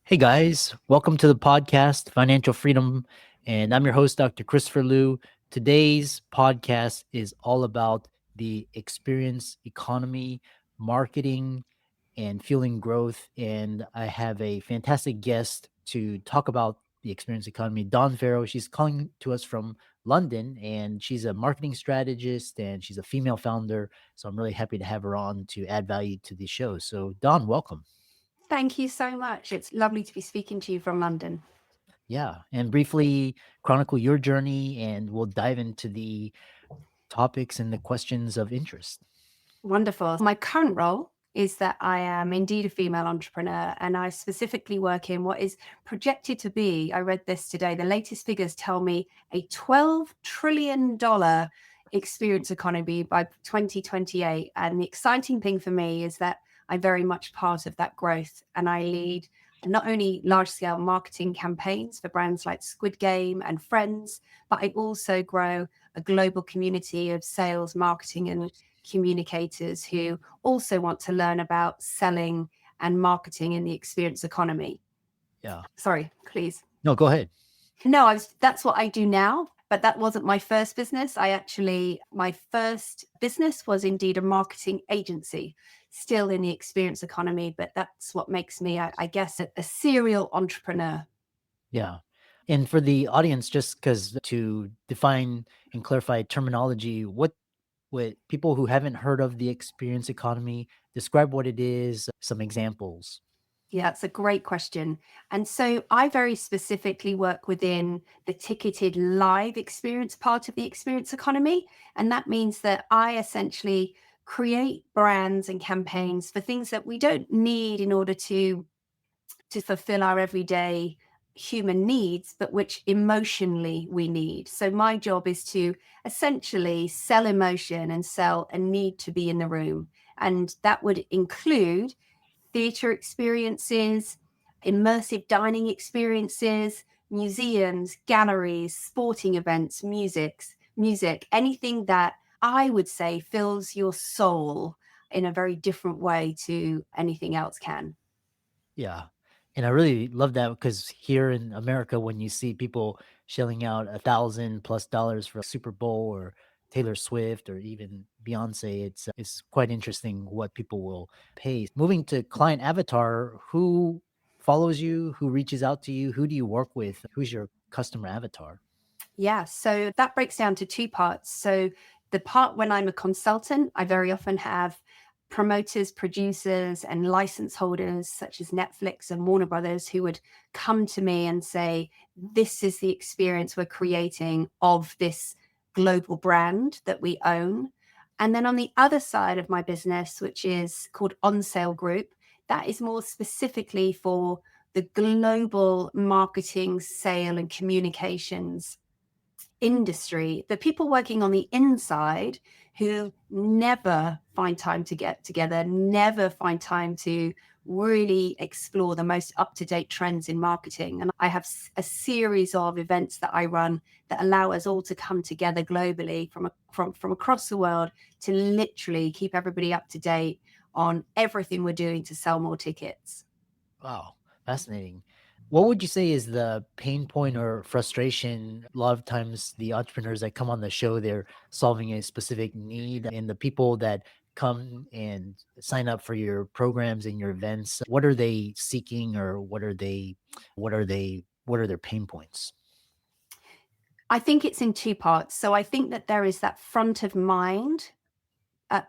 Hey guys, welcome to the podcast, Financial Freedom. And I'm your host, Dr. Christopher Liu. Today's podcast is all about the experience economy, marketing, and fueling growth. And I have a fantastic guest to talk about the experience economy, Dawn Farrow. She's calling to us from London, and she's a marketing strategist and she's a female founder. So I'm really happy to have her on to add value to the show. So, Dawn, welcome. Thank you so much. It's lovely to be speaking to you from London. Yeah, and briefly chronicle your journey, and we'll dive into the topics and the questions of interest. Wonderful. My current role is that I am indeed a female entrepreneur, and I specifically work in what is projected to be, I read this today, the latest figures tell me a $12 trillion experience economy by 2028. And the exciting thing for me is that I'm very much part of that growth, and I lead not only large-scale marketing campaigns for brands like Squid Game and Friends, but I also grow a global community of sales, marketing, and communicators who also want to learn about selling and marketing in the experience economy. Yeah. Sorry, please. No, go ahead. No, that's what I do now, but that wasn't my first business. My first business was indeed a marketing agency, still in the experience economy, but that's what makes me, I guess, a serial entrepreneur. Yeah. And for the audience, just because to define and clarify terminology, what people who haven't heard of the experience economy, describe what it is, some examples. Yeah, it's a great question. And so I very specifically work within the ticketed live experience part of the experience economy. And that means that I essentially create brands and campaigns for things that we don't need in order to fulfill our everyday human needs, but which emotionally we need. So my job is to essentially sell emotion and sell a need to be in the room. And that would include theatre experiences, immersive dining experiences, museums, galleries, sporting events, music, anything that I would say fills your soul in a very different way to anything else can. Yeah. And I really love that because here in America, when you see people shelling out $1,000+ for a Super Bowl or Taylor Swift or even Beyonce, it's quite interesting what people will pay. Moving to client avatar, who follows you, who reaches out to you, who do you work with, who's your customer avatar? Yeah, so that breaks down to two parts. So the part when I'm a consultant, I very often have promoters, producers, and license holders such as Netflix and Warner Brothers who would come to me and say, this is the experience we're creating of this global brand that we own. And then on the other side of my business, which is called On Sale Group, that is more specifically for the global marketing, sale, and communications industry, the people working on the inside who never find time to get together, never find time to really explore the most up-to-date trends in marketing. And I have a series of events that I run that allow us all to come together globally from across the world to literally keep everybody up to date on everything we're doing to sell more tickets. Wow, fascinating. What would you say is the pain point or frustration? A lot of times, the entrepreneurs that come on the show, they're solving a specific need, and the people that come and sign up for your programs and your events, what are they seeking, or what are their pain points? I think it's in two parts. So I think that there is that front of mind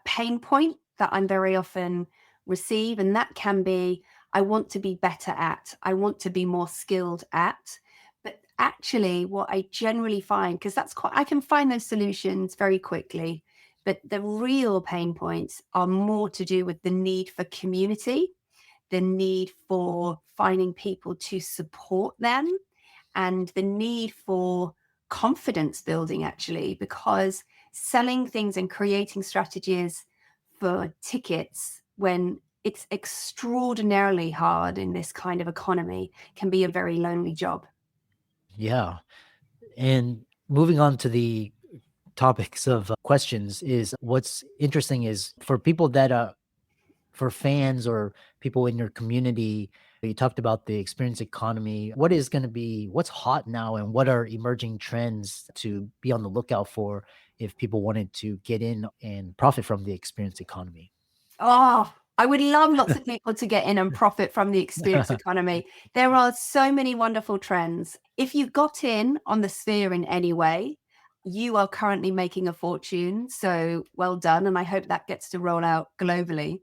pain point that I'm very often receive, and that can be I want to be better at, I want to be more skilled at. But actually, what I generally find, because I can find those solutions very quickly, but the real pain points are more to do with the need for community, the need for finding people to support them, and the need for confidence building, actually, because selling things and creating strategies for tickets when it's extraordinarily hard in this kind of economy can be a very lonely job. Yeah. And moving on to the topics of questions is what's interesting is for people that for fans or people in your community, you talked about the experience economy. What is going to be, what's hot now, and what are emerging trends to be on the lookout for if people wanted to get in and profit from the experience economy? Oh, I would love lots of people to get in and profit from the experience economy. There are so many wonderful trends. If you got in on the sphere in any way, you are currently making a fortune. So well done. And I hope that gets to roll out globally.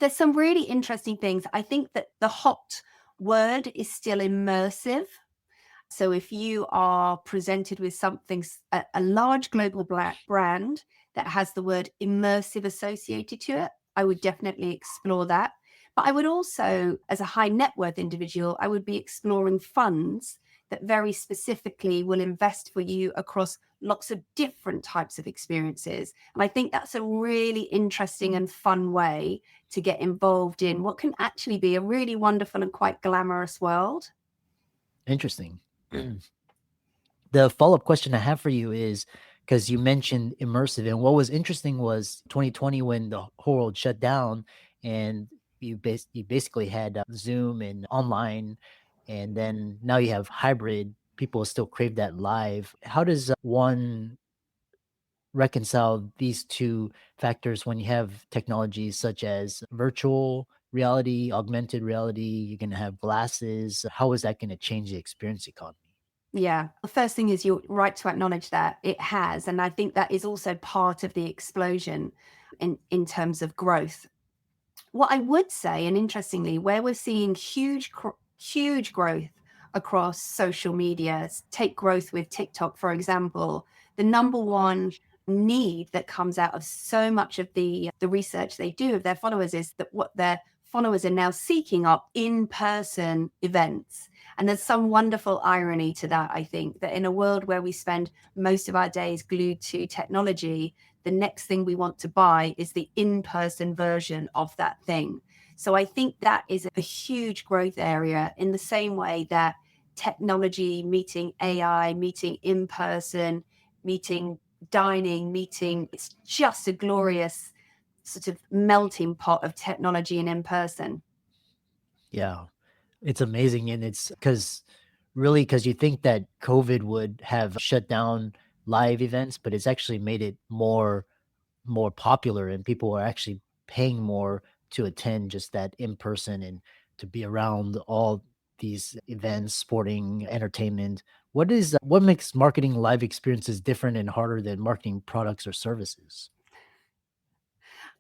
There's some really interesting things. I think that the hot word is still immersive. So if you are presented with something, a large global brand that has the word immersive associated to it, I would definitely explore that. But I would also, as a high net worth individual, I would be exploring funds that very specifically will invest for you across lots of different types of experiences. And I think that's a really interesting and fun way to get involved in what can actually be a really wonderful and quite glamorous world. Interesting. The follow-up question I have for you is, because you mentioned immersive, and what was interesting was 2020 when the whole world shut down, and you basically had Zoom and online, and then now you have hybrid. People still crave that live. How does one reconcile these two factors when you have technologies such as virtual reality, augmented reality? You're going to have glasses. How is that going to change the experience economy? Yeah. The first thing is you're right to acknowledge that it has. And I think that is also part of the explosion in terms of growth. What I would say, and interestingly, where we're seeing huge growth across social media, take growth with TikTok, for example, the number one need that comes out of so much of the research they do of their followers is that what their followers are now seeking are in-person events. And there's some wonderful irony to that, I think, that in a world where we spend most of our days glued to technology, the next thing we want to buy is the in-person version of that thing. So I think that is a huge growth area, in the same way that technology meeting AI, meeting in person, meeting dining, meeting, it's just a glorious sort of melting pot of technology and in person. Yeah. It's amazing, and it's because you think that COVID would have shut down live events, but it's actually made it more popular, and people are actually paying more to attend just that in person and to be around all these events, sporting, entertainment. What makes marketing live experiences different and harder than marketing products or services?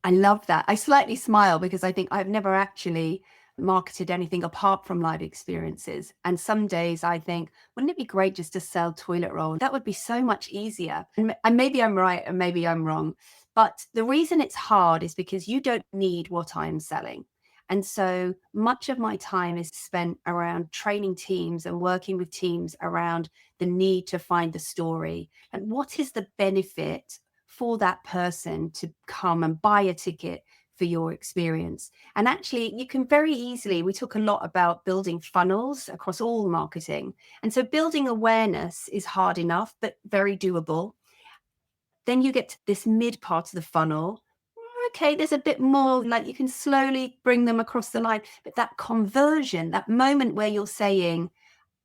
I love that. I slightly smile because I think I've never actually marketed anything apart from live experiences. And some days I think, wouldn't it be great just to sell toilet roll? That would be so much easier. And maybe I'm right and maybe I'm wrong. But the reason it's hard is because you don't need what I'm selling. And so much of my time is spent around training teams and working with teams around the need to find the story and what is the benefit for that person to come and buy a ticket for your experience. And actually, you can very easily, we talk a lot about building funnels across all marketing. And so building awareness is hard enough, but very doable. Then you get to this mid part of the funnel. Okay, there's a bit more, like you can slowly bring them across the line. But that conversion, that moment where you're saying,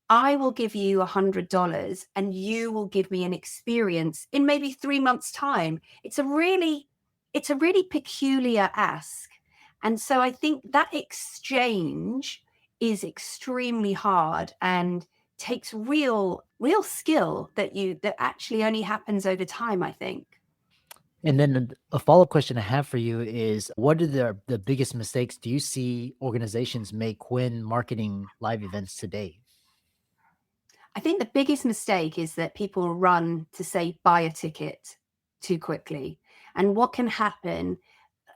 I will give you $100 and you will give me an experience in maybe 3 months' time. It's a really peculiar ask. And so I think that exchange is extremely hard and takes real skill that actually only happens over time, I think. And then a follow-up question I have for you is, what are the biggest mistakes do you see organizations make when marketing live events today? I think the biggest mistake is that people run to say buy a ticket too quickly. And what can happen,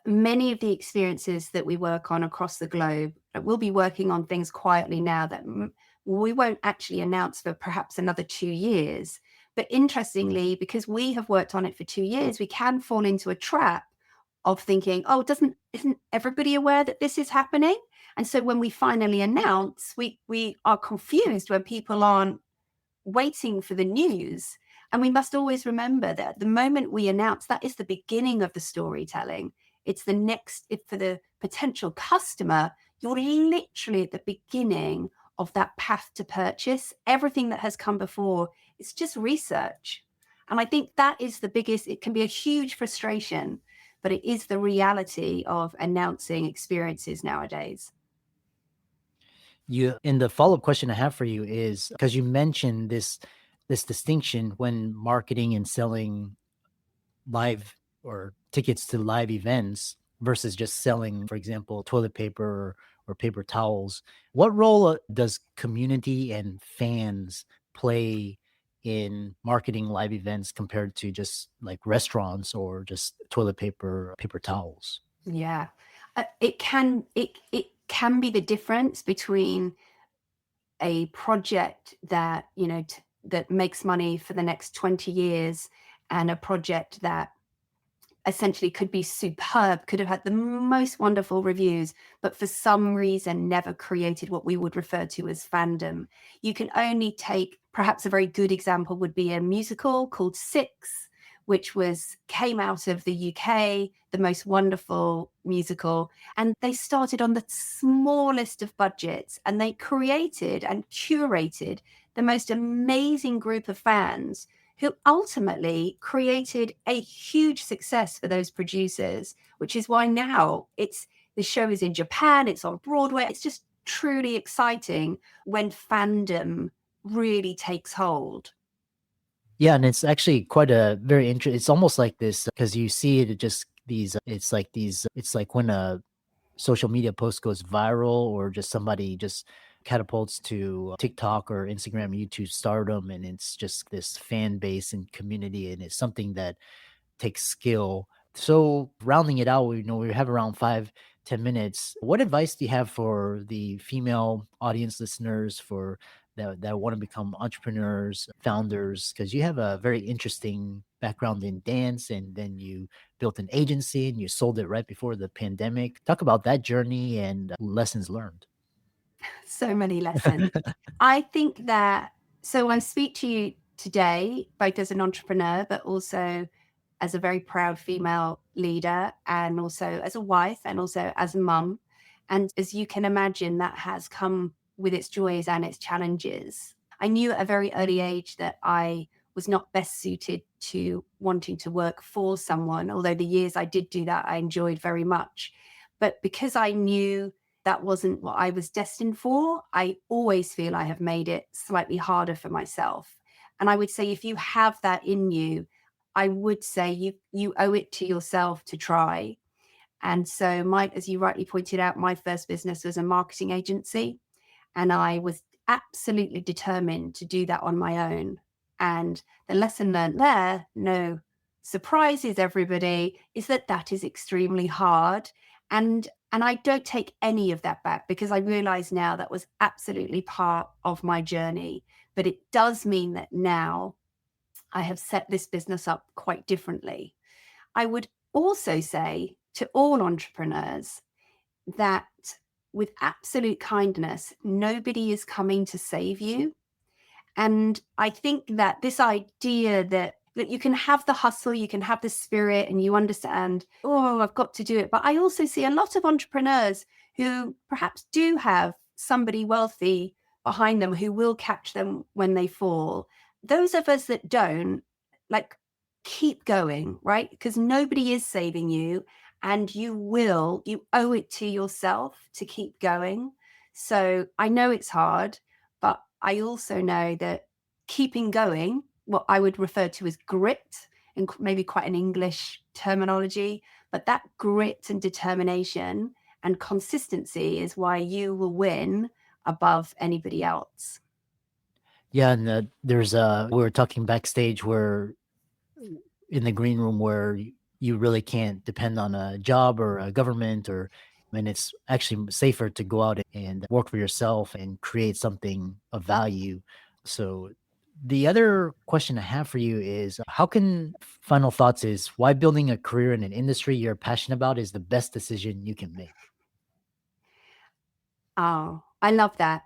many of the experiences that we work on across the globe, we'll be working on things quietly now that we won't actually announce for perhaps another 2 years. But interestingly, because we have worked on it for 2 years, we can fall into a trap of thinking, oh, isn't everybody aware that this is happening? And so when we finally announce, we are confused when people aren't waiting for the news. And we must always remember that the moment we announce, that is the beginning of the storytelling. It's the next, if for the potential customer, you're literally at the beginning of that path to purchase. Everything that has come before, it's just research. And I think that is the biggest, it can be a huge frustration, but it is the reality of announcing experiences nowadays. You and the follow-up question I have for you is because you mentioned this distinction when marketing and selling live or tickets to live events versus just selling, for example, toilet paper or paper towels. What role does community and fans play in marketing live events compared to just like restaurants or just toilet paper, paper towels? Yeah. It can be the difference between a project that, that makes money for the next 20 years and a project that essentially could be superb, could have had the most wonderful reviews, but for some reason never created what we would refer to as fandom. You can only take, perhaps a very good example would be a musical called Six, which came out of the UK, the most wonderful musical. And they started on the smallest of budgets and they created and curated the most amazing group of fans who ultimately created a huge success for those producers, which is why now the show is in Japan, it's on Broadway. It's just truly exciting when fandom really takes hold. Yeah, and it's actually quite a very interesting. It's almost like this because you see it just these. It's like these. It's like when a social media post goes viral or just somebody just catapults to TikTok or Instagram, YouTube stardom, and it's just this fan base and community, and it's something that takes skill. So rounding it out, we have around 5-10 minutes. What advice do you have for the female audience listeners for that want to become entrepreneurs, founders? Because you have a very interesting background in dance, and then you built an agency and you sold it right before the pandemic. Talk about that journey and lessons learned. So many lessons. I think that, so I speak to you today, both as an entrepreneur, but also as a very proud female leader, and also as a wife, and also as a mum. And as you can imagine, that has come with its joys and its challenges. I knew at a very early age that I was not best suited to wanting to work for someone, although the years I did do that, I enjoyed very much. But because I knew that wasn't what I was destined for, I always feel I have made it slightly harder for myself. And I would say if you have that in you, I would say you owe it to yourself to try. And so as you rightly pointed out, my first business was a marketing agency. And I was absolutely determined to do that on my own. And the lesson learned there, no surprises, everybody, is that is extremely hard. And I don't take any of that back because I realize now that was absolutely part of my journey. But it does mean that now I have set this business up quite differently. I would also say to all entrepreneurs that with absolute kindness, nobody is coming to save you. And I think that this idea that you can have the hustle, you can have the spirit, and you understand, oh, I've got to do it. But I also see a lot of entrepreneurs who perhaps do have somebody wealthy behind them who will catch them when they fall. Those of us that don't, like, keep going, right? Because nobody is saving you, and you owe it to yourself to keep going. So I know it's hard, but I also know that keeping going, what I would refer to as grit, and maybe quite an English terminology, but that grit and determination and consistency is why you will win above anybody else. Yeah, and there's we were talking backstage where in the green room where you really can't depend on a job or a government or and it's actually safer to go out and work for yourself and create something of value. So the other question I have for you is how can final thoughts is why building a career in an industry you're passionate about is the best decision you can make. Oh, I love that.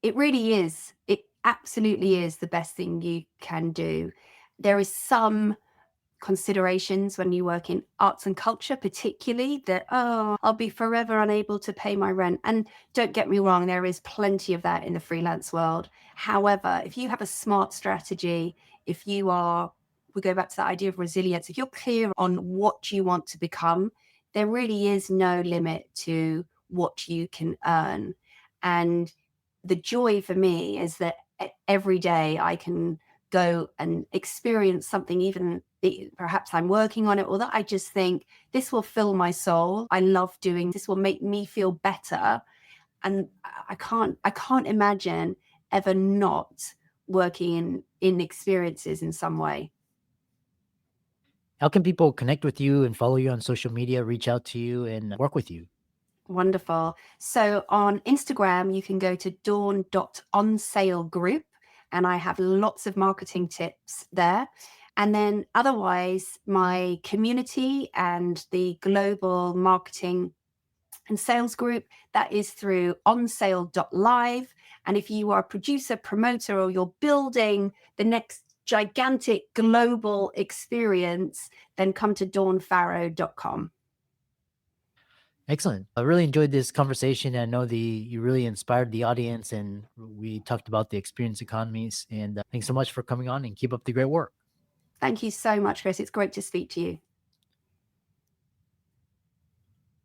It really is. It absolutely is the best thing you can do. There is some considerations when you work in arts and culture, particularly that, oh, I'll be forever unable to pay my rent. And don't get me wrong, there is plenty of that in the freelance world. However, if you have a smart strategy, if you are, we go back to that idea of resilience, if you're clear on what you want to become, there really is no limit to what you can earn. And the joy for me is that every day I can go and experience something, even perhaps I'm working on it, or that I just think this will fill my soul. I love doing this, will make me feel better. And I can't imagine ever not working in experiences in some way. How can people connect with you and follow you on social media, reach out to you, and work with you? Wonderful. So on Instagram, you can go to dawn.onsalegroup, and I have lots of marketing tips there. And then otherwise, my community and the global marketing and sales group, that is through onsale.live. And if you are a producer, promoter, or you're building the next gigantic global experience, then come to dawnfarrow.com. Excellent. I really enjoyed this conversation. I know you really inspired the audience, and we talked about the experience economies. And thanks so much for coming on, and keep up the great work. Thank you so much, Chris. It's great to speak to you.